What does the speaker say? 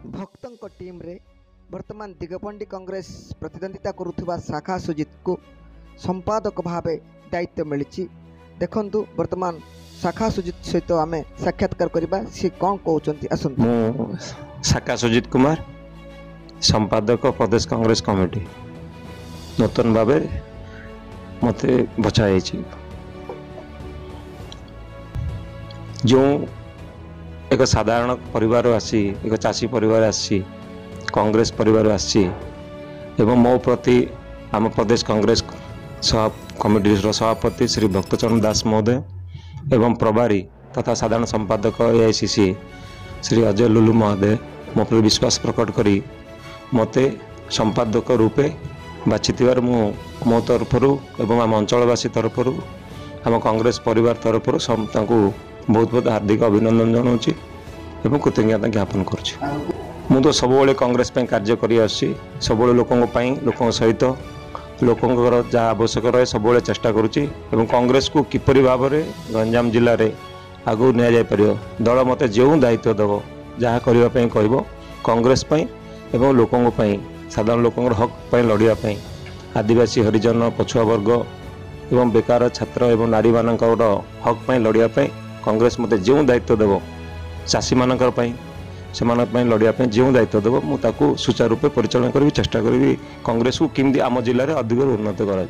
भक्तों टीम रे वर्तमान दिगपंडी कांग्रेस प्रतिद्वंदिता करुवा शाखा सुजित को संपादक भाव दायित्व मिली। देखु वर्तमान शाखा सुजित सहित आम साक्षात्कार करवा सी कौन कहते आसतु। शाखा सुजित कुमार संपादक प्रदेश कांग्रेस कमिटी नूतन भाव मत बछाई जो एक साधारण परिवार आसी एक चाषी परिवार आसी कांग्रेस परिवार आसी एवं मो प्रति आम प्रदेश कांग्रेस कमिटी सभापति श्री भक्तचरण दास महोदय एवं प्रभारी तथा साधारण संपादक एआईसीसी श्री अजय लुलु महोदय मो पर विश्वास प्रकट करी मते संपादक रूपे बाछिथिबार मो तरफर एवं आम अंचलवासी तरफर आम कांग्रेस परिवार तरफर बहुत बहुत हार्दिक अभिनंदन जनाऊँगी एवं कृतज्ञता ज्ञापन करुँ। तो सब कांग्रेस कार्य कर सब लोकों सहित लोकंर जहाँ आवश्यक रहे सब चेष्टा करुँची कांग्रेस को किपरि भाव में गंजाम जिले में आगू नि जापर दल मत जो दायित्व देव जहाँ करने कह कांग्रेस एवं लोकों साधारण लोकों हक लड़ाई आदिवासी हरिजन पछुआ वर्ग एवं बेकार छात्र एवं नारी मान हक लड़ाई कांग्रेस मत जो दायित्व देव चाषी मान से लड़ाई जो दायित्व देव मुझे सुचारू रूपे परिचालन करी चेष्टा करी कांग्रेस को किमती आम जिले में अधिक उन्नत करा।